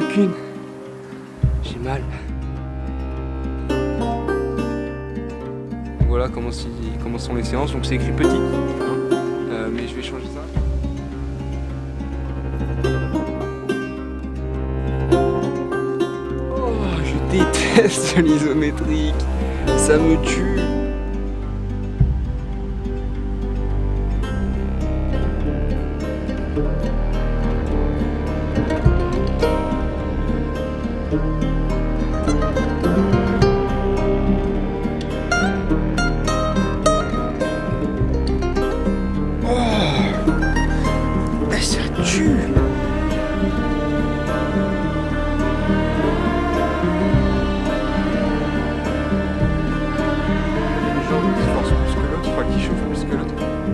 qu'une. J'ai mal. Voilà comment sont les séances. Donc c'est écrit petit, hein, mais je vais changer ça. Oh, je déteste l'isométrique. Ça me tue.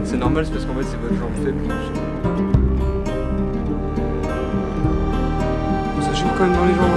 C'est normal, c'est parce qu'en fait c'est votre jambe faible. Ça joue quand même dans les jambes.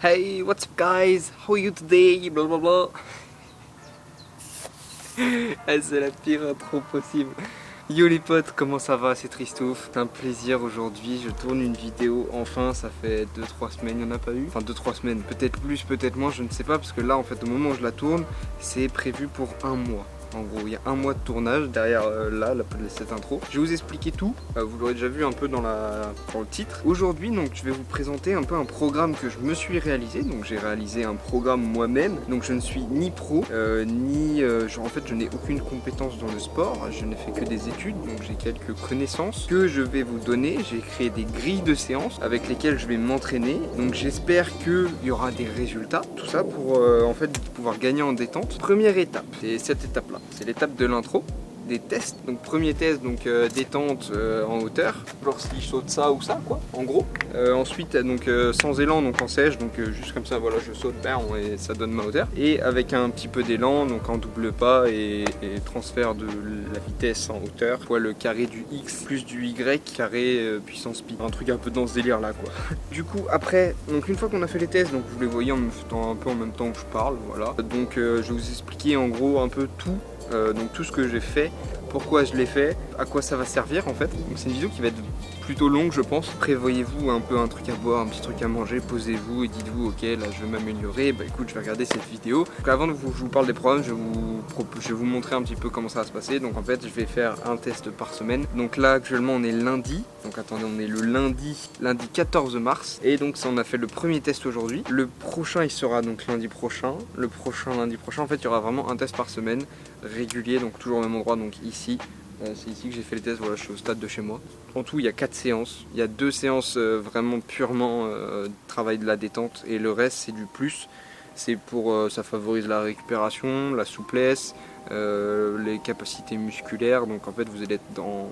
Hey, what's up guys? How are you today? Blablabla. C'est la pire intro possible. Yo les potes, comment ça va? C'est Tristouf. C'est un plaisir aujourd'hui. Je tourne une vidéo enfin. Ça fait 2-3 semaines, il n'y en a pas eu. Enfin 2-3 semaines, peut-être plus, peut-être moins, je ne sais pas. Parce que là en fait au moment où je la tourne, c'est prévu pour un mois. En gros, il y a un mois de tournage derrière cette intro. Je vais vous expliquer tout. Vous l'aurez déjà vu un peu dans le titre. Aujourd'hui, donc, je vais vous présenter un peu un programme que je me suis réalisé. Donc, j'ai réalisé un programme moi-même. Donc, je ne suis ni pro, en fait, je n'ai aucune compétence dans le sport. Je n'ai fait que des études, donc j'ai quelques connaissances que je vais vous donner. J'ai créé des grilles de séances avec lesquelles je vais m'entraîner. Donc, j'espère qu'il y aura des résultats. Tout ça pour en fait pouvoir gagner en détente. Première étape, c'est cette étape-là. C'est l'étape de l'intro, des tests. Donc premier test, donc détente en hauteur. Genre si je saute ça ou ça quoi, en gros. Ensuite donc sans élan, donc en sèche, donc juste comme ça, voilà, je saute, et ça donne ma hauteur. Et avec un petit peu d'élan, donc en double pas et transfert de la vitesse en hauteur, fois le carré du X plus du Y carré puissance pi. Un truc un peu dans ce délire là quoi. Du coup après, donc une fois qu'on a fait les tests, donc vous les voyez en me faisant un peu en même temps que je parle, voilà. Donc je vais vous expliquer en gros un peu tout. Donc tout ce que j'ai fait, pourquoi je l'ai fait, à quoi ça va servir en fait. Donc c'est une vidéo qui va être plutôt longue je pense. Prévoyez-vous un peu un truc à boire, un petit truc à manger, posez-vous et dites-vous ok là je vais m'améliorer, bah écoute je vais regarder cette vidéo. Donc avant que je vous parle des programmes, je vais vous montrer un petit peu comment ça va se passer. Donc en fait je vais faire un test par semaine. Donc là actuellement on est lundi, donc attendez on est le lundi 14 mars. Et donc ça on a fait le premier test aujourd'hui. Le prochain il sera donc lundi prochain. Le prochain lundi prochain en fait il y aura vraiment un test par semaine régulier, donc toujours au même endroit, donc ici. C'est ici que j'ai fait les tests, voilà je suis au stade de chez moi. En tout il y a 4 séances, il y a 2 séances vraiment purement travail de la détente et le reste c'est du plus. C'est pour, ça favorise la récupération, la souplesse, les capacités musculaires, donc en fait vous allez être dans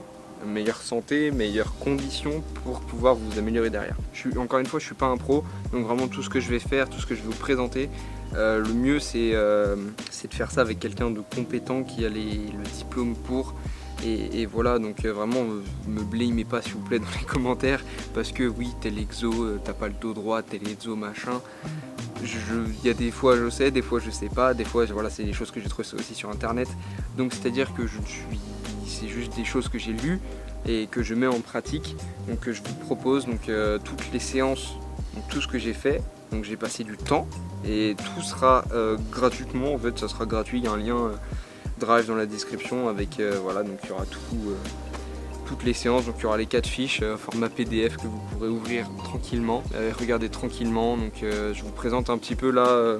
meilleure santé, meilleures conditions pour pouvoir vous améliorer derrière. Encore une fois je suis pas un pro, donc vraiment tout ce que je vais faire, tout ce que je vais vous présenter, le mieux c'est de faire ça avec quelqu'un de compétent qui a le diplôme pour. Et voilà, donc vraiment me blâmez pas s'il vous plaît dans les commentaires, parce que oui tel exo, t'as pas le dos droit, tel exo machin. Il y a des fois je sais, des fois je sais pas, des fois voilà c'est des choses que j'ai trouvées aussi sur internet. Donc c'est à dire que c'est juste des choses que j'ai lues et que je mets en pratique. Donc je vous propose donc toutes les séances, donc tout ce que j'ai fait. Donc j'ai passé du temps et tout sera gratuitement, en fait ça sera gratuit, il y a un lien Drive dans la description avec voilà, donc il y aura toutes les séances, donc il y aura les 4 fiches, format PDF que vous pourrez ouvrir tranquillement, regarder tranquillement. Donc je vous présente un petit peu là,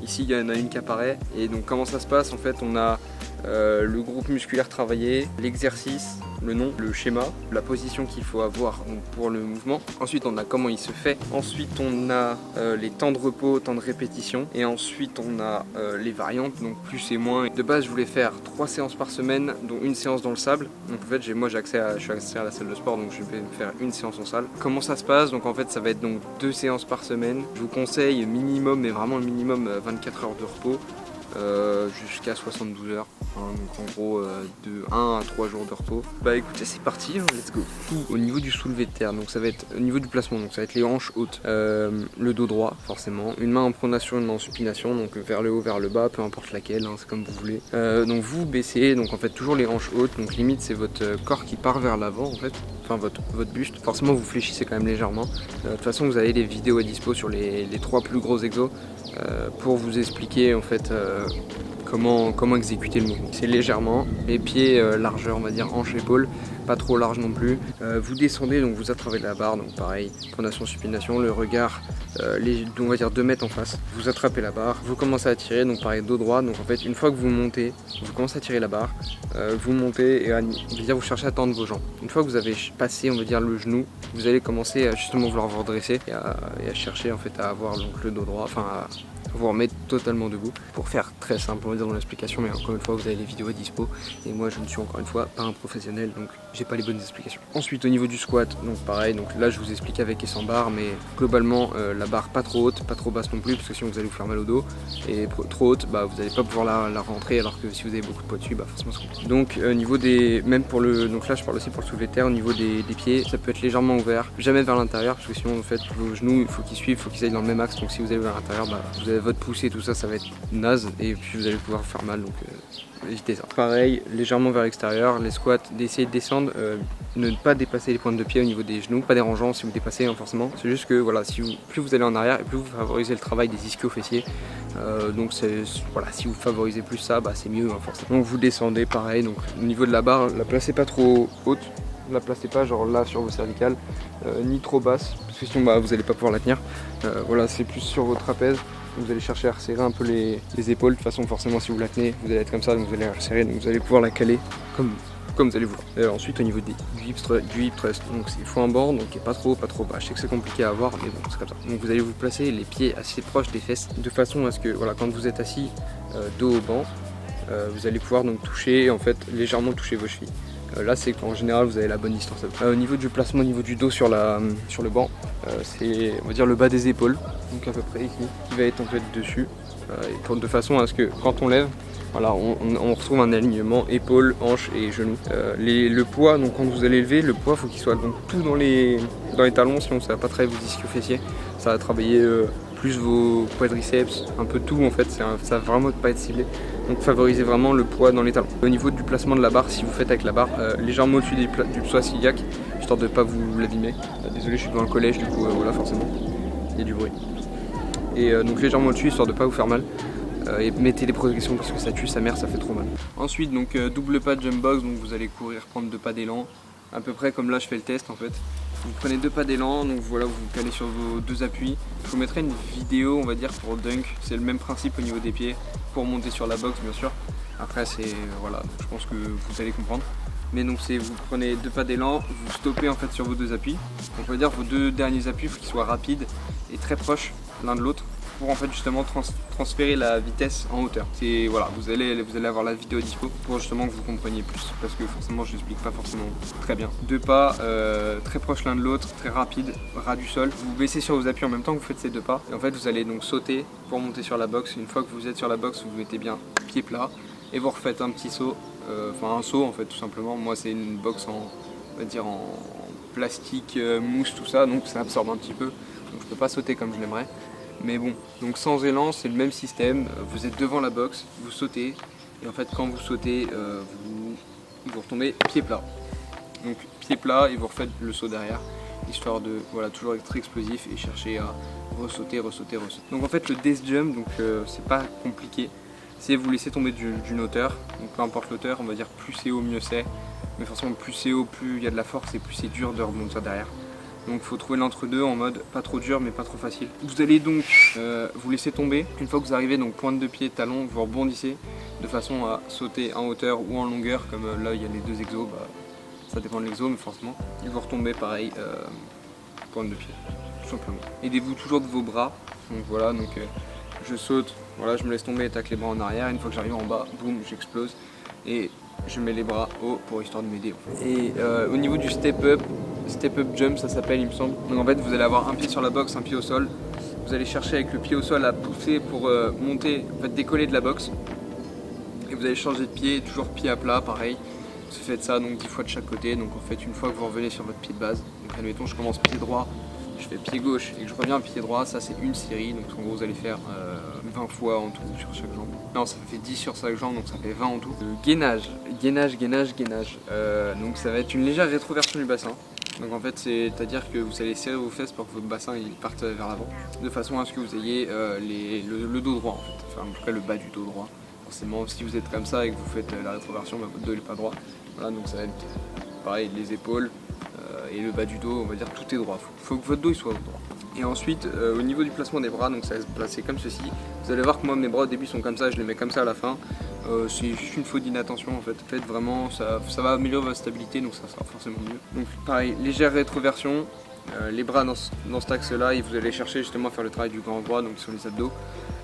ici il y en a une qui apparaît. Et donc comment ça se passe en fait, on a le groupe musculaire travaillé, l'exercice, le nom, le schéma, la position qu'il faut avoir donc, pour le mouvement. Ensuite on a comment il se fait. Ensuite on a les temps de repos, temps de répétition. Et ensuite on a les variantes, donc plus et moins. De base je voulais faire 3 séances par semaine, dont une séance dans le sable. Donc en fait je suis accès à la salle de sport, donc je vais faire une séance en salle. Comment ça se passe? Donc en fait ça va être donc 2 séances par semaine. Je vous conseille minimum, mais vraiment le minimum 24 heures de repos. Jusqu'à 72 heures, hein, donc en gros de 1 à 3 jours de repos. Bah écoutez, c'est parti, hein, let's go. Tout au niveau du soulevé de terre, donc ça va être au niveau du placement, donc ça va être les hanches hautes, le dos droit forcément, une main en pronation, une main en supination, donc vers le haut, vers le bas, peu importe laquelle, hein, c'est comme vous voulez. Donc vous baissez, donc en fait toujours les hanches hautes, donc limite c'est votre corps qui part vers l'avant en fait. Enfin votre buste, forcément vous fléchissez quand même légèrement. De toute façon vous avez les vidéos à dispo sur les 3 plus gros exos pour vous expliquer en fait comment exécuter le mouvement. C'est légèrement, les pieds largeur on va dire, hanche épaule, pas trop large non plus. Vous descendez, donc vous attrapez la barre, donc pareil, pronation, supination, le regard, on va dire 2 mètres en face. Vous attrapez la barre, vous commencez à tirer, donc pareil, dos droit. Donc en fait, une fois que vous montez, vous commencez à tirer la barre, vous montez et vous cherchez à tendre vos jambes. Une fois que vous avez passé, on va dire, le genou, vous allez commencer à justement vouloir vous redresser et à chercher en fait à avoir donc, le dos droit, enfin à vous remettre totalement debout. Pour faire très simple, on va dire dans l'explication, mais encore une fois, vous avez les vidéos à dispo. Et moi, je ne suis encore une fois pas un professionnel, donc j'ai pas les bonnes explications. Ensuite, au niveau du squat, donc pareil, donc là, je vous explique avec et sans barre, mais globalement, la barre pas trop haute, pas trop basse non plus, parce que sinon vous allez vous faire mal au dos. Et trop haute, bah, vous n'allez pas pouvoir la rentrer, alors que si vous avez beaucoup de poids dessus, bah, forcément c'est compliqué. Donc, au niveau des, même pour le, donc là, je parle aussi pour le soulevé de terre, au niveau des pieds, ça peut être légèrement ouvert, jamais vers l'intérieur, parce que sinon, en fait, vos genoux, il faut qu'ils suivent, il faut qu'ils aillent dans le même axe. Donc, si vous allez vers l'intérieur, bah, vous avez votre poussée, tout ça, ça va être naze, et puis vous allez pouvoir vous faire mal, donc évitez ça. Pareil, légèrement vers l'extérieur, les squats, d'essayer de descendre, ne pas dépasser les pointes de pied au niveau des genoux, pas dérangeant si vous dépassez hein, forcément. C'est juste que voilà, plus vous allez en arrière et plus vous favorisez le travail des ischio-fessiers. Donc voilà, si vous favorisez plus ça, bah, c'est mieux hein, forcément. Donc vous descendez pareil, donc au niveau de la barre, la placez pas trop haute, la placez pas genre là sur vos cervicales, ni trop basse, parce que sinon bah, vous n'allez pas pouvoir la tenir. Voilà, c'est plus sur vos trapèzes. Vous allez chercher à resserrer un peu les épaules. De toute façon, forcément, si vous la tenez, vous allez être comme ça, donc vous allez la resserrer, donc vous allez pouvoir la caler comme vous allez vouloir. Ensuite, au niveau du hip thrust, donc il faut un banc, donc il n'est pas trop bas. Je sais que c'est compliqué à avoir, mais bon, c'est comme ça. Donc vous allez vous placer les pieds assez proches des fesses, de façon à ce que, voilà, quand vous êtes assis dos au banc, vous allez pouvoir donc toucher, en fait, légèrement toucher vos chevilles. Là c'est qu'en général vous avez la bonne distance. Au niveau du placement, au niveau du dos sur le banc, c'est on va dire le bas des épaules, donc à peu près ici, qui va être en fait dessus, de façon à ce que quand on lève, voilà, on retrouve un alignement épaules, hanches et genoux. Le poids, donc quand vous allez lever, le poids faut qu'il soit donc tout dans les talons, sinon ça va pas travailler vos ischio-fessiers, ça va travailler plus vos quadriceps, un peu tout en fait, ça va vraiment pas être ciblé. Donc favorisez vraiment le poids dans les talons. Au niveau du placement de la barre, si vous faites avec la barre, légèrement au-dessus du psoas iliaque, histoire de ne pas vous l'abîmer. Désolé, je suis dans le collège, du coup voilà forcément, il y a du bruit. Et donc légèrement au-dessus, histoire de ne pas vous faire mal. Et mettez des protections parce que ça tue sa mère, ça fait trop mal. Ensuite, donc double pas de jump box, donc vous allez courir, prendre 2 pas d'élan, à peu près comme là je fais le test en fait. Vous prenez 2 pas d'élan, donc voilà, vous vous calez sur vos 2 appuis. Je vous mettrai une vidéo, on va dire, pour dunk. C'est le même principe au niveau des pieds, pour monter sur la box bien sûr. Après c'est voilà, donc je pense que vous allez comprendre. Mais donc c'est vous prenez 2 pas d'élan, vous stoppez en fait sur vos 2 appuis. Donc on va dire vos 2 derniers appuis, il faut qu'ils soient rapides et très proches l'un de l'autre, pour en fait justement transférer la vitesse en hauteur. C'est voilà, vous allez avoir la vidéo dispo pour justement que vous compreniez plus, parce que forcément je l'explique pas forcément très bien. 2 pas très proches l'un de l'autre, très rapide, ras du sol. Vous baissez sur vos appuis en même temps que vous faites ces 2 pas, et en fait vous allez donc sauter pour monter sur la box. Une fois que vous êtes sur la box, vous mettez bien pied plat et vous refaites un petit saut, enfin un saut en fait tout simplement. Moi c'est une box on va dire en plastique, mousse, tout ça, donc ça absorbe un petit peu, donc je peux pas sauter comme je l'aimerais. Mais bon, donc sans élan, c'est le même système. Vous êtes devant la box, vous sautez, et en fait quand vous sautez, vous retombez pied plat. Donc pied plat et vous refaites le saut derrière, histoire de voilà, toujours être explosif et chercher à ressauter. Donc en fait le death jump, donc c'est pas compliqué, c'est vous laisser tomber d'une hauteur, donc peu importe l'auteur, on va dire plus c'est haut mieux c'est, mais forcément plus c'est haut, plus il y a de la force et plus c'est dur de rebondir derrière. Donc il faut trouver l'entre-deux en mode pas trop dur mais pas trop facile. Vous allez donc vous laisser tomber. Une fois que vous arrivez, donc pointe de pied, talon, vous rebondissez de façon à sauter en hauteur ou en longueur. Comme là il y a les deux exos, ça dépend de l'exo mais forcément. Et vous retombez pareil, pointe de pied, tout simplement. Aidez-vous toujours de vos bras. Donc voilà, donc je saute, voilà, je me laisse tomber et tacle les bras en arrière. Une fois que j'arrive en bas, boum, j'explose. Et je mets les bras haut pour histoire de m'aider. Et au niveau du step up jump, ça s'appelle, il me semble. Donc en fait, vous allez avoir un pied sur la box, un pied au sol. Vous allez chercher avec le pied au sol à pousser pour monter, en fait décoller de la box. Et vous allez changer de pied, toujours pied à plat, pareil. Vous faites ça donc 10 fois de chaque côté. Donc en fait, une fois que vous revenez sur votre pied de base, donc admettons, je commence pied droit, je fais pied gauche et que je reviens pied droit, ça c'est une série. Donc en gros, vous allez faire 20 fois en tout sur chaque jambe. Non, ça fait 10 sur chaque jambe, donc ça fait 20 en tout. Gainage. Donc ça va être une légère rétroversion du bassin. Donc en fait, c'est-à-dire que vous allez serrer vos fesses pour que votre bassin il parte vers l'avant, de façon à ce que vous ayez le dos droit en fait, enfin en tout cas le bas du dos droit. Forcément, si vous êtes comme ça et que vous faites la rétroversion, votre dos n'est pas droit. Voilà, donc ça va être pareil, les épaules et le bas du dos, on va dire tout est droit. Faut que votre dos il soit droit. Et ensuite, au niveau du placement des bras, donc ça va se placer comme ceci. Vous allez voir que moi mes bras au début sont comme ça, je les mets comme ça à la fin. C'est juste une faute d'inattention en fait. Faites vraiment, ça va améliorer votre stabilité, donc ça sera forcément mieux. Donc pareil, légère rétroversion, les bras dans cet axe là, et vous allez chercher justement à faire le travail du grand droit, donc sur les abdos,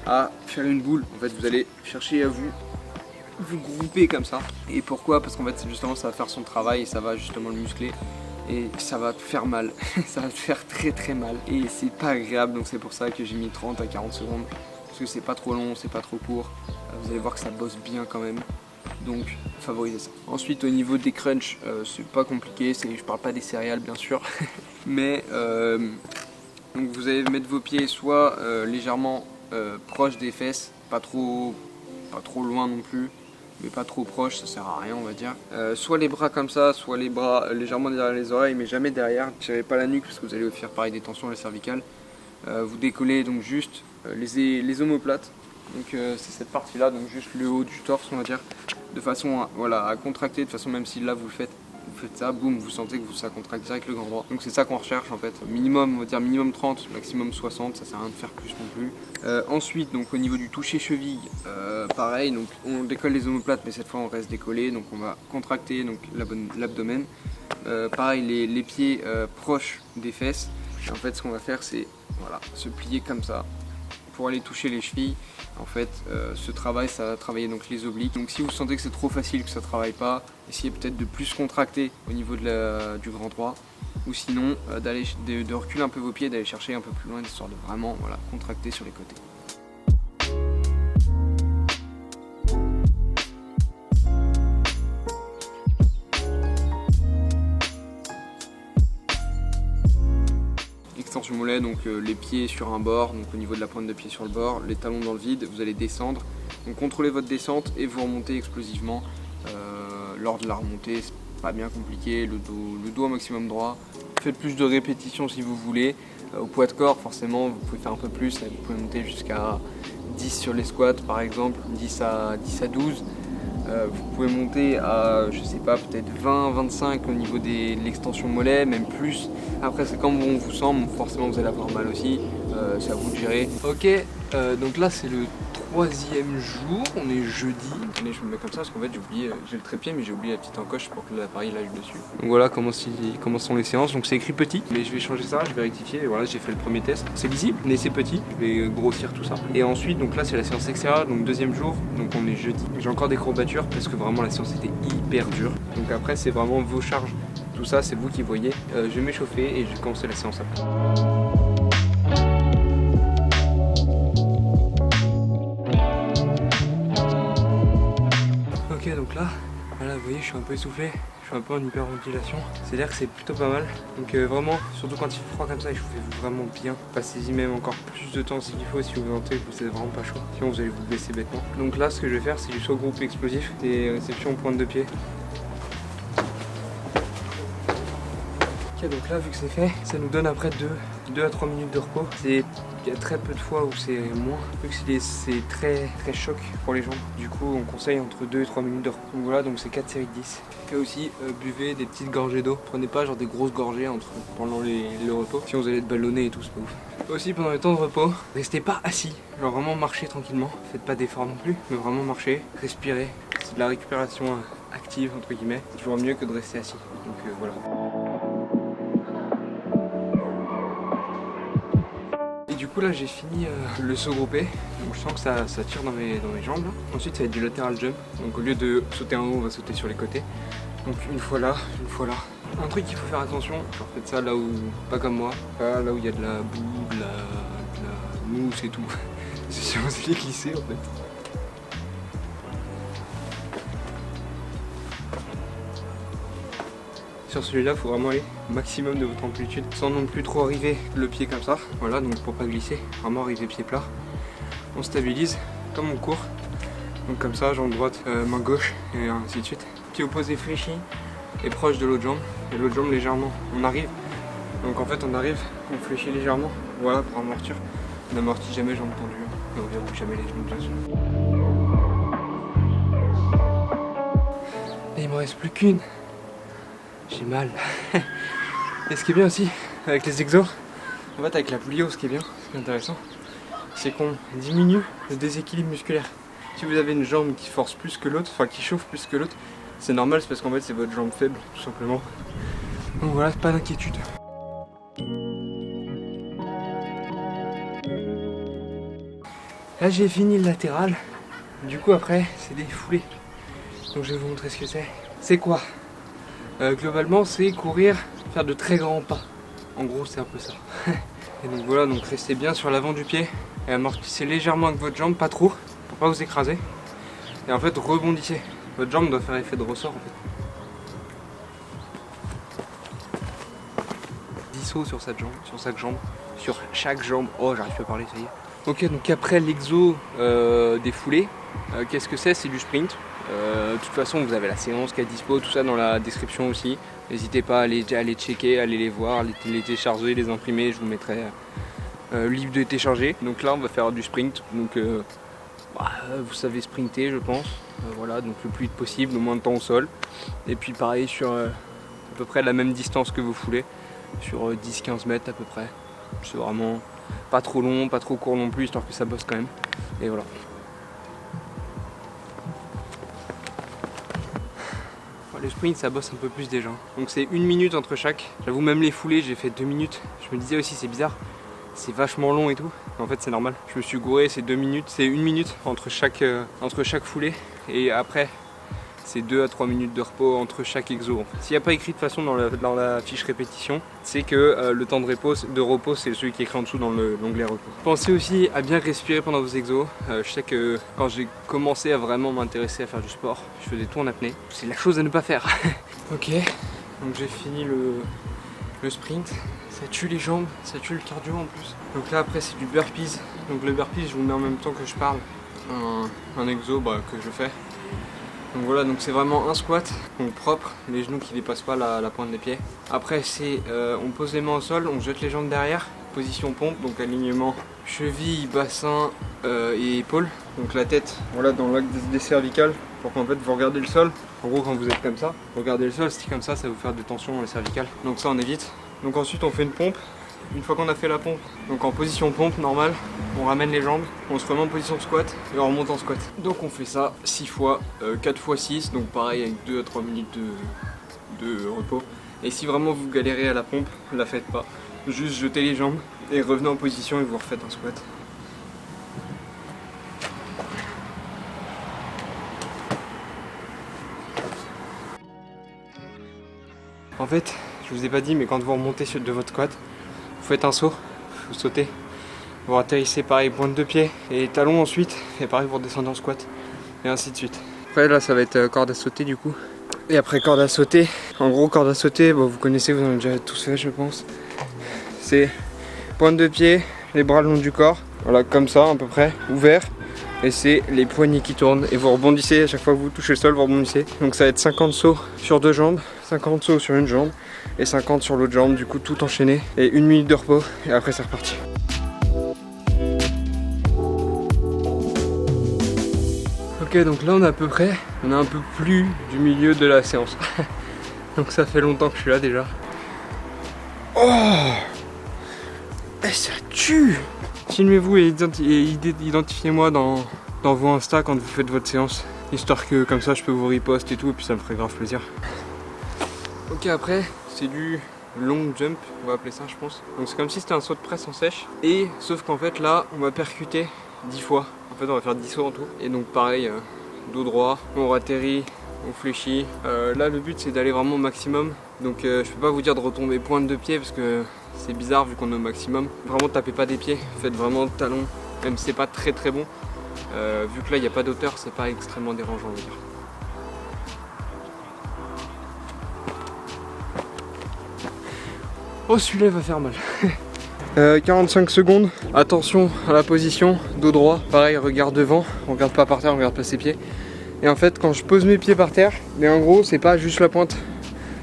à faire une boule. En fait, vous allez chercher à vous grouper comme ça. Et pourquoi? Parce qu'en fait, justement, ça va faire son travail et ça va justement le muscler. Et ça va te faire mal, ça va te faire très très mal. Et c'est pas agréable, donc c'est pour ça que j'ai mis 30 à 40 secondes. Parce que c'est pas trop long, c'est pas trop court. Vous allez voir que ça bosse bien quand même. Donc favorisez ça. Ensuite au niveau des crunchs, c'est pas compliqué, je parle pas des céréales bien sûr. Mais donc vous allez mettre vos pieds soit légèrement proches des fesses, pas trop loin non plus, mais pas trop proche, ça sert à rien on va dire. Soit les bras comme ça, soit les bras légèrement derrière les oreilles, mais jamais derrière. Ne tirez pas la nuque parce que vous allez faire pareil des tensions à la cervicale. Vous décollez donc juste les omoplates. Donc c'est cette partie là, donc juste le haut du torse on va dire, de façon à contracter, de façon même si là vous faites ça, boum, vous sentez que ça contracte direct le grand droit. Donc c'est ça qu'on recherche en fait, minimum, on va dire minimum 30, maximum 60, ça sert à rien de faire plus non plus. Ensuite donc au niveau du toucher cheville, pareil, donc on décolle les omoplates mais cette fois on reste décollé, donc on va contracter donc l'abdomen. Pareil les pieds proches des fesses, et en fait ce qu'on va faire c'est se plier comme ça pour aller toucher les chevilles. En fait, ce travail, ça va travailler donc les obliques. Donc si vous sentez que c'est trop facile, que ça ne travaille pas, essayez peut-être de plus contracter au niveau du grand droit. Ou sinon, de reculer un peu vos pieds, d'aller chercher un peu plus loin, histoire de vraiment contracter sur les côtés. Extension mollet, donc les pieds sur un bord, donc au niveau de la pointe de pied sur le bord, les talons dans le vide, vous allez descendre. Donc contrôlez votre descente et vous remontez explosivement. Lors de la remontée, c'est pas bien compliqué, le dos au maximum droit. Faites plus de répétitions si vous voulez. Au poids de corps, forcément, vous pouvez faire un peu plus, vous pouvez monter jusqu'à 10 sur les squats par exemple, 10 à 12. Vous pouvez monter à, je sais pas, peut-être 20-25 au niveau de l'extension mollet, même plus. Après c'est comme on vous semble, forcément vous allez avoir mal aussi, c'est à vous de gérer. Ok, donc là c'est le 3e jour, on est jeudi. Allez, je me mets comme ça parce qu'en fait j'ai oublié, j'ai le trépied mais j'ai oublié la petite encoche pour que l'appareil lâche dessus. Donc voilà comment sont les séances, donc c'est écrit petit, mais je vais changer ça, je vais rectifier, et voilà j'ai fait le premier test. C'est lisible, mais c'est petit, je vais grossir tout ça. Et ensuite, donc là c'est la séance extérieure, donc 2e jour, donc on est jeudi. J'ai encore des courbatures parce que vraiment la séance était hyper dure. Donc après c'est vraiment vos charges, tout ça c'est vous qui voyez. Je vais m'échauffer et je vais commencer la séance après. Ok, donc là, voilà, vous voyez, je suis un peu essoufflé, je suis un peu en hyperventilation. C'est-à-dire que c'est plutôt pas mal. Donc vraiment, surtout quand il fait froid comme ça, échauffez-vous vraiment bien. Passez-y même encore plus de temps s'il faut, si vous sentez que vous êtes vraiment pas chaud. Sinon vous allez vous blesser bêtement. Donc là, ce que je vais faire, c'est du saut groupe explosif, des réceptions pointe de pied. Ok, donc là, vu que c'est fait, ça nous donne après 2 2 à 3 minutes de repos. Il y a très peu de fois où c'est moins, vu que c'est très choc pour les jambes. Du coup, on conseille entre 2 et 3 minutes de repos. Donc voilà, donc c'est 4 séries de 10. Et aussi, buvez des petites gorgées d'eau. Prenez pas genre des grosses gorgées pendant le repos. Si vous allez être ballonné et tout, c'est pas ouf. Aussi, pendant les temps de repos, restez pas assis. Genre vraiment marchez tranquillement. Faites pas d'efforts non plus, mais vraiment marchez, respirez. C'est de la récupération active, entre guillemets. C'est toujours mieux que de rester assis. Donc voilà. Et du coup là j'ai fini le saut groupé, donc je sens que ça tire dans mes jambes là. Ensuite ça va être du lateral jump, donc au lieu de sauter en haut on va sauter sur les côtés. Donc une fois là, une fois là. Un truc qu'il faut faire attention, genre faites ça là où, pas comme moi, pas là où il y a de la boue, de la mousse et tout. C'est sûr vous allez glisser en fait. Sur celui-là, il faut vraiment aller au maximum de votre amplitude sans non plus trop arriver le pied comme ça. Voilà, donc pour pas glisser, vraiment arriver pied plat. On stabilise comme on court. Donc comme ça, jambe droite, main gauche et ainsi de suite. Pied opposé fléchi et proche de l'autre jambe. Et l'autre jambe légèrement. On arrive. Donc en fait, on arrive, on fléchit légèrement. Voilà, pour amortir. On n'amortit jamais jambes tendues. Et on verrouille jamais les genoux bien sûr. Et il me reste plus qu'une. J'ai mal. Et ce qui est bien aussi avec les exos, en fait avec la plio, ce qui est bien, ce qui est intéressant, c'est qu'on diminue le déséquilibre musculaire. Si vous avez une jambe qui force plus que l'autre, enfin qui chauffe plus que l'autre, c'est normal, c'est parce qu'en fait c'est votre jambe faible, tout simplement. Donc voilà, pas d'inquiétude. Là j'ai fini le latéral, du coup après c'est des foulées. Donc je vais vous montrer ce que c'est. C'est quoi ? Globalement c'est courir, faire de très grands pas. En gros c'est un peu ça. Et donc voilà, donc restez bien sur l'avant du pied et amortissez légèrement avec votre jambe, pas trop, pour pas vous écraser. Et en fait rebondissez. Votre jambe doit faire effet de ressort en fait. 10 sauts sur chaque jambe, sur chaque jambe. Oh j'arrive pas à parler, ça y est. Ok, donc après l'exo des foulées, qu'est-ce que c'est ? C'est du sprint. De toute façon vous avez la séance qui est à dispo, tout ça dans la description aussi. N'hésitez pas à aller checker, à aller les voir, les télécharger, les imprimer, je vous mettrai libre de télécharger. Donc là on va faire du sprint, donc vous savez sprinter je pense. Voilà, donc le plus vite possible, le moins de temps au sol. Et puis pareil sur à peu près la même distance que vos foulées, sur 10-15 mètres à peu près. C'est vraiment pas trop long, pas trop court non plus, histoire que ça bosse quand même. Et voilà. Le sprint ça bosse un peu plus déjà. Donc c'est 1 minute entre chaque. J'avoue même les foulées j'ai fait 2 minutes. Je me disais aussi c'est bizarre. C'est vachement long et tout. Mais en fait c'est normal. Je me suis gouré, c'est 2 minutes. C'est 1 minute entre chaque foulée. Et après c'est 2 à 3 minutes de repos entre chaque exo. En fait. S'il n'y a pas écrit de façon dans la fiche répétition, c'est que le temps de repos c'est celui qui est écrit en dessous dans l'onglet repos. Pensez aussi à bien respirer pendant vos exos. Je sais que quand j'ai commencé à vraiment m'intéresser à faire du sport, je faisais tout en apnée. C'est la chose à ne pas faire. Ok, donc j'ai fini le sprint. Ça tue les jambes, ça tue le cardio en plus. Donc là après c'est du burpees. Donc le burpees je vous mets en même temps que je parle. Un exo que je fais. Donc voilà, donc c'est vraiment un squat, donc propre, les genoux qui dépassent pas la pointe des pieds. Après c'est, on pose les mains au sol, on jette les jambes derrière, position pompe, donc alignement cheville, bassin et épaules. Donc la tête, voilà, dans l'axe des cervicales, pour qu'en fait vous regardez le sol. En gros quand vous êtes comme ça, regardez le sol, c'est comme ça va vous faire des tensions dans les cervicales. Donc ça on évite. Donc ensuite on fait une pompe. Une fois qu'on a fait la pompe, donc en position pompe normale, on ramène les jambes, on se remet en position squat et on remonte en squat. Donc on fait ça 6 fois, 4 fois 6, donc pareil avec 2 à 3 minutes de repos. Et si vraiment vous galérez à la pompe, la faites pas. Juste jetez les jambes et revenez en position et vous refaites un squat. En fait, je vous ai pas dit, mais quand vous remontez de votre squat, vous faites un saut, vous sautez, vous atterrissez pareil, pointe de pied et talons ensuite, et pareil vous redescendez en squat, et ainsi de suite. Après là ça va être corde à sauter du coup. Et après corde à sauter, en gros corde à sauter, vous connaissez, vous en avez déjà tous fait je pense. C'est pointe de pied, les bras le long du corps, voilà comme ça à peu près, ouvert. Et c'est les poignets qui tournent et vous rebondissez, à chaque fois que vous touchez le sol vous rebondissez. Donc ça va être 50 sauts sur 2 jambes, 50 sauts sur une jambe et 50 sur l'autre jambe, du coup tout enchaîné et 1 minute de repos et après c'est reparti. Ok, donc là on est à peu près, on est un peu plus du milieu de la séance. Donc ça fait longtemps que je suis là déjà. Oh, ça tue. Filmez-vous et identifiez-moi dans vos Insta quand vous faites votre séance, histoire que comme ça je peux vous repost et tout, et puis ça me ferait grave plaisir. Ok, après c'est du long jump, on va appeler ça je pense. Donc c'est comme si c'était un saut de presse en sèche, et sauf qu'en fait là on va percuter 10 fois. En fait on va faire 10 sauts en tout, et donc pareil, dos droit, on atterrit, on fléchit. Là le but c'est d'aller vraiment au maximum, donc je peux pas vous dire de retomber pointe de pied parce que c'est bizarre vu qu'on est au maximum. Vraiment tapez pas des pieds, faites vraiment talon, même si c'est pas très très bon. Vu que là il n'y a pas d'auteur, c'est pas extrêmement dérangeant on va dire. Oh, celui-là va faire mal. 45 secondes, attention à la position, dos droit, pareil, regarde devant, on regarde pas par terre, on regarde pas ses pieds. Et en fait quand je pose mes pieds par terre, mais en gros c'est pas juste la pointe,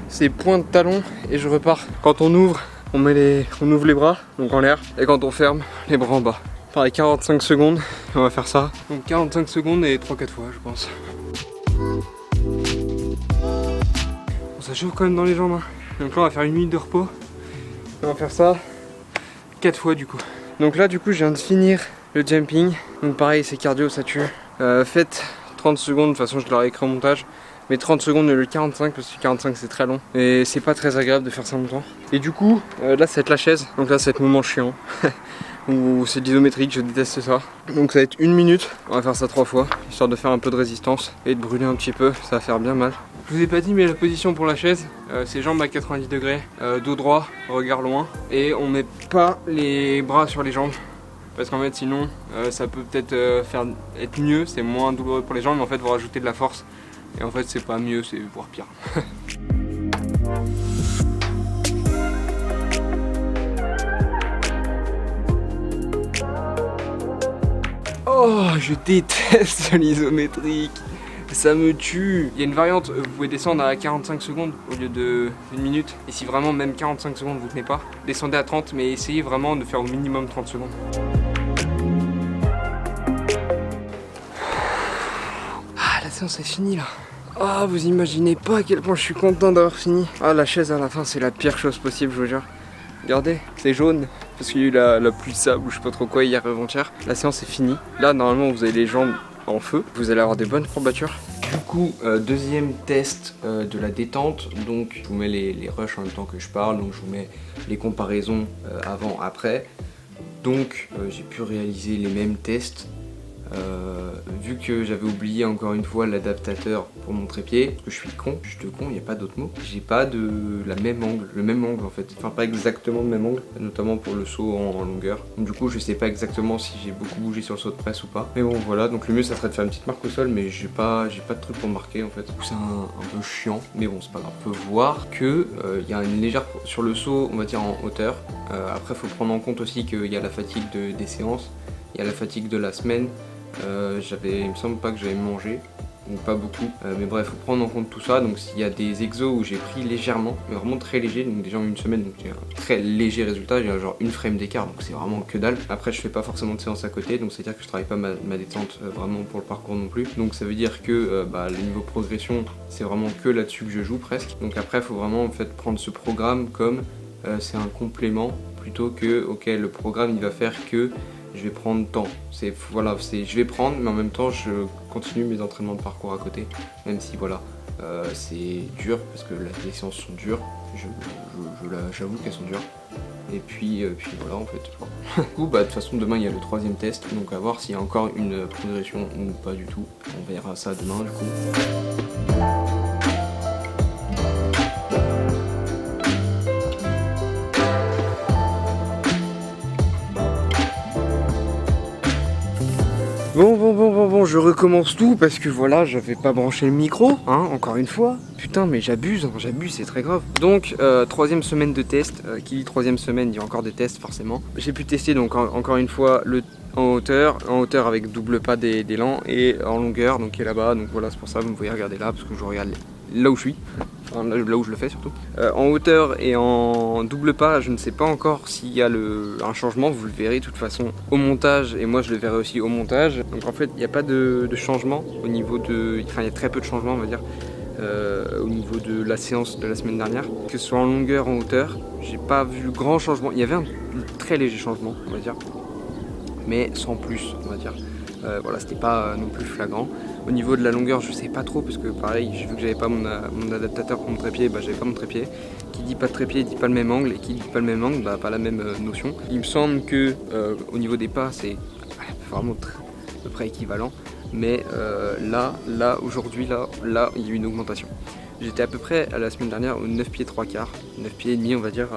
c'est pointe talon et je repars. Quand on ouvre, on ouvre les bras, donc en l'air, et quand on ferme, les bras en bas. Pareil, 45 secondes, on va faire ça. Donc 45 secondes et 3-4 fois je pense. Bon, ça chauffe quand même dans les jambes, hein. Donc là on va faire 1 minute de repos. On va faire ça 4 fois du coup. Donc là du coup je viens de finir le jumping. Donc pareil c'est cardio, ça tue. Faites 30 secondes, de toute façon je l'aurai écrit en montage. Mais 30 secondes et le 45 parce que 45 c'est très long. Et c'est pas très agréable de faire ça longtemps. Et du coup là ça va être la chaise. Donc là ça va être le moment chiant. Ou c'est de l'isométrique, je déteste ça. Donc ça va être 1 minute, on va faire ça 3 fois. Histoire de faire un peu de résistance et de brûler un petit peu, ça va faire bien mal. Je vous ai pas dit mais la position pour la chaise, c'est jambes à 90 degrés, dos droit, regard loin. Et on met pas les bras sur les jambes. Parce qu'en fait sinon ça peut peut-être être mieux, c'est moins douloureux pour les jambes, mais en fait vous rajoutez de la force. Et en fait c'est pas mieux, c'est voire pire. Oh, je déteste l'isométrique, ça me tue. Il y a une variante, vous pouvez descendre à 45 secondes au lieu de 1 minute. Et si vraiment même 45 secondes vous tenez pas, descendez à 30, mais essayez vraiment de faire au minimum 30 secondes. Ah, la séance est finie là. Ah, vous imaginez pas à quel point je suis content d'avoir fini. Ah, la chaise à la fin c'est la pire chose possible, je vous jure. Regardez, c'est jaune parce qu'il y a eu la pluie de sable ou je sais pas trop quoi hier avant-hier. La séance est finie. Là normalement vous avez les jambes en feu, vous allez avoir des bonnes courbatures. Du coup, deuxième test de la détente. Donc je vous mets les rushs en même temps que je parle, donc je vous mets les comparaisons avant, après. Donc j'ai pu réaliser les mêmes tests. Vu que j'avais oublié encore une fois l'adaptateur pour mon trépied, parce que je suis con, il n'y a pas d'autre mot, j'ai pas le même angle en fait, enfin pas exactement le même angle, notamment pour le saut en longueur. Donc, du coup je sais pas exactement si j'ai beaucoup bougé sur le saut de presse ou pas, mais bon voilà, donc le mieux ça serait de faire une petite marque au sol, mais j'ai pas de truc pour marquer en fait, du coup c'est un peu chiant, mais bon c'est pas grave. On peut voir que il y a une légère sur le saut, on va dire en hauteur. Après faut prendre en compte aussi qu'il y a la fatigue des séances, il y a la fatigue de la semaine. Il me semble pas que j'avais mangé, donc pas beaucoup, mais bref, faut prendre en compte tout ça. Donc s'il y a des exos où j'ai pris légèrement, mais vraiment très léger, donc déjà en une semaine, donc j'ai un très léger résultat, j'ai genre une frame d'écart, donc c'est vraiment que dalle. Après je fais pas forcément de séance à côté, donc c'est à dire que je travaille pas ma détente vraiment pour le parcours non plus, donc ça veut dire que le niveau progression c'est vraiment que là-dessus que je joue presque. Donc après faut vraiment en fait prendre ce programme comme c'est un complément plutôt que ok le programme il va faire que je vais prendre temps. Voilà, je vais prendre, mais en même temps je continue mes entraînements de parcours à côté, même si voilà, c'est dur parce que les séances sont dures. J'avoue qu'elles sont dures. Et puis voilà en fait. Du coup de toute façon demain il y a le 3e test, donc à voir s'il y a encore une progression ou pas du tout. On verra ça demain du coup. Bon, je recommence tout parce que voilà, j'avais pas branché le micro, hein, encore une fois. Putain, mais j'abuse, c'est très grave. Donc, 3e semaine de test. Qui dit 3e semaine, il y a encore des tests forcément. J'ai pu tester donc encore une fois en hauteur avec double pas d'élan et en longueur, donc qui est là-bas. Donc voilà, c'est pour ça que vous me voyez regarder là, parce que je regarde là où je suis, enfin, là où je le fais surtout. En hauteur et en double pas, je ne sais pas encore s'il y a un changement, vous le verrez de toute façon au montage, et moi je le verrai aussi au montage. Donc en fait, il n'y a pas de changement au niveau de... Enfin, il y a très peu de changements, on va dire. Au niveau de la séance de la semaine dernière, que ce soit en longueur, en hauteur, j'ai pas vu grand changement. Il y avait un très léger changement, on va dire, mais sans plus, on va dire. Voilà, c'était pas non plus flagrant. Au niveau de la longueur, je sais pas trop, parce que pareil, j'ai vu que j'avais pas mon adaptateur pour mon trépied, bah j'avais pas mon trépied. Qui dit pas de trépied dit pas le même angle, et qui dit pas le même angle, bah pas la même notion. Il me semble que au niveau des pas, c'est vraiment à peu près équivalent. Mais là aujourd'hui, là, il y a eu une augmentation. J'étais à peu près à la semaine dernière au 9 pieds 3 quarts, 9 pieds et demi on va dire,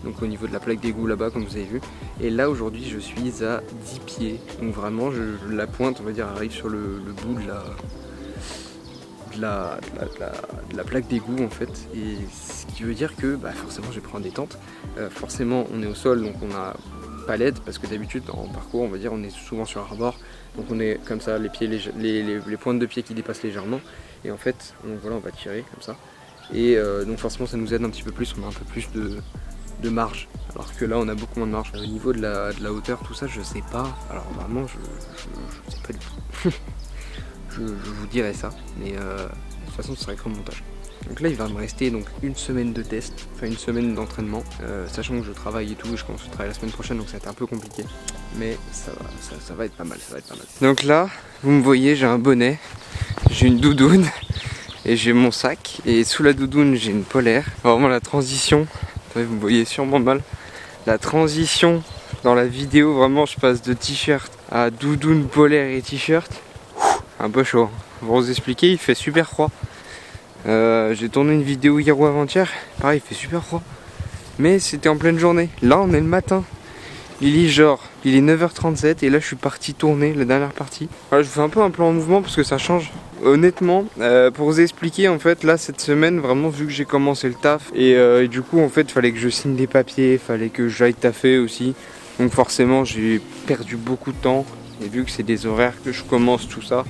donc au niveau de la plaque d'égout là-bas comme vous avez vu. Et là aujourd'hui je suis à 10 pieds, donc vraiment la pointe on va dire arrive sur le bout de la plaque d'égout en fait. Et ce qui veut dire que bah, forcément je vais prendre des tentes, forcément on est au sol donc on a pas l'aide, parce que d'habitude en parcours on va dire on est souvent sur un rebord, donc on est comme ça, les pieds les pointes de pied qui dépassent légèrement, et en fait voilà, on va tirer comme ça, et donc forcément ça nous aide un petit peu plus, on a un peu plus de marge, alors que là on a beaucoup moins de marge. Au niveau de la hauteur, tout ça je sais pas, alors vraiment je sais pas du tout. je vous dirai ça, mais de toute façon ce sera écrit au montage. Donc là il va me rester donc une semaine de test, enfin une semaine d'entraînement, sachant que je travaille et tout, et je commence à travailler la semaine prochaine, donc ça va être un peu compliqué, mais ça va être pas mal, ça va être pas mal. Donc là vous me voyez, j'ai un bonnet, j'ai une doudoune et j'ai mon sac, et sous la doudoune j'ai une polaire. Vraiment la transition, attendez, vous me voyez sûrement mal, la transition dans la vidéo, vraiment je passe de t-shirt à doudoune, polaire et t-shirt, un peu chaud. Pour vous expliquer, il fait super froid. J'ai tourné une vidéo hier ou avant-hier, pareil il fait super froid, mais c'était en pleine journée. Là on est le matin, il est 9h37 et là je suis parti tourner la dernière partie. Voilà, je vous fais un peu un plan en mouvement parce que ça change. Honnêtement, pour vous expliquer, en fait là cette semaine, vraiment vu que j'ai commencé le taf, et du coup en fait il fallait que je signe des papiers, il fallait que j'aille taffer aussi, donc forcément j'ai perdu beaucoup de temps, et vu que c'est des horaires que je commence tout ça,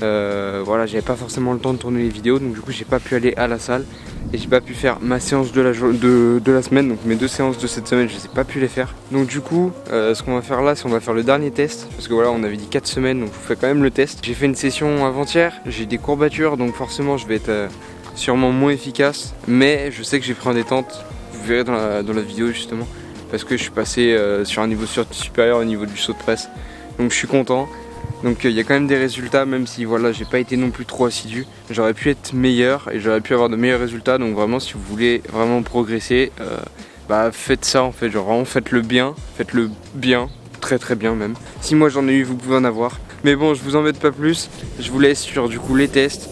voilà, j'avais pas forcément le temps de tourner les vidéos, donc du coup j'ai pas pu aller à la salle et j'ai pas pu faire ma séance de la semaine, donc mes 2 séances de cette semaine je les ai pas pu les faire. Donc du coup ce qu'on va faire là, c'est on va faire le dernier test, parce que voilà on avait dit 4 semaines, donc je vous fais quand même le test. J'ai fait une session avant-hier, j'ai des courbatures, donc forcément je vais être sûrement moins efficace, mais je sais que j'ai pris en détente, vous verrez dans la vidéo justement, parce que je suis passé sur un niveau supérieur au niveau du saut de presse, donc je suis content. Donc il y a quand même des résultats, même si voilà j'ai pas été non plus trop assidu. J'aurais pu être meilleur et j'aurais pu avoir de meilleurs résultats. Donc vraiment si vous voulez vraiment progresser, bah faites ça en fait, genre vraiment faites-le bien, très très bien même. Si moi j'en ai eu, vous pouvez en avoir. Mais bon, je vous embête pas plus, je vous laisse sur du coup les tests.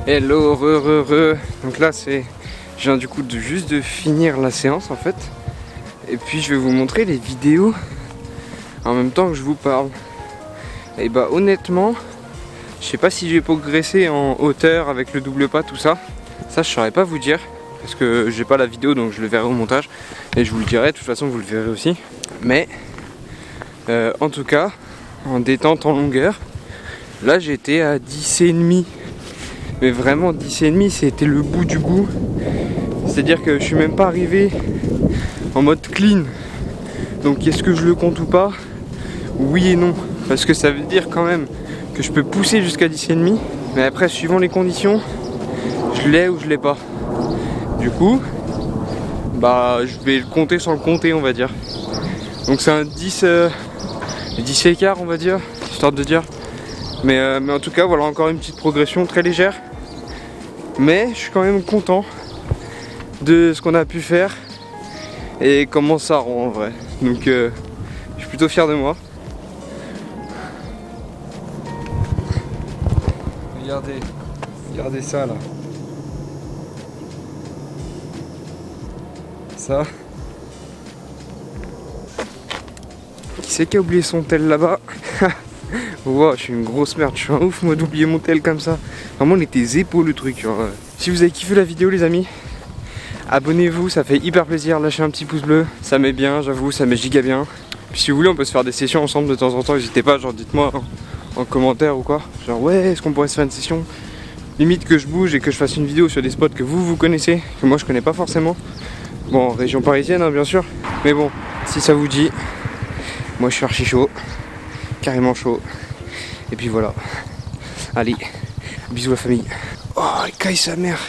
Hello, donc là je viens du coup juste de finir la séance en fait, et puis je vais vous montrer les vidéos en même temps que je vous parle. Et bah honnêtement, je sais pas si j'ai progressé en hauteur avec le double pas, tout ça je saurais pas vous dire, parce que j'ai pas la vidéo, donc je le verrai au montage et je vous le dirai, de toute façon vous le verrez aussi. Mais en tout cas, en détente en longueur, là j'étais à 10,5, mais vraiment 10,5 c'était le bout du bout. C'est-à-dire que je suis même pas arrivé en mode clean. Donc est-ce que je le compte ou pas? Oui et non. Parce que ça veut dire quand même que je peux pousser jusqu'à 10,5. Mais après, suivant les conditions, je l'ai ou je l'ai pas. Du coup, bah je vais le compter sans le compter, on va dire. Donc c'est un 10 et quart, on va dire, histoire de dire. Mais en tout cas, voilà encore une petite progression très légère. Mais je suis quand même content de ce qu'on a pu faire et comment ça rend en vrai. Donc je suis plutôt fier de moi. Regardez ça là. Ça. Qui c'est qui a oublié son tel là-bas? Wow, je suis une grosse merde, je suis un ouf moi d'oublier mon tel comme ça. Vraiment on était épaules le truc. Genre. Si vous avez kiffé la vidéo les amis, abonnez-vous, ça fait hyper plaisir, lâchez un petit pouce bleu, ça met bien, j'avoue, ça met giga bien. Puis si vous voulez on peut se faire des sessions ensemble de temps en temps, n'hésitez pas, genre dites-moi en commentaire ou quoi. Genre ouais, est-ce qu'on pourrait se faire une session? Limite que je bouge et que je fasse une vidéo sur des spots que vous connaissez, que moi je connais pas forcément. Bon, région parisienne hein, bien sûr, mais bon, si ça vous dit, moi je suis archi chaud, carrément chaud. Et puis voilà, allez, bisous la famille. Oh, il caille sa mère.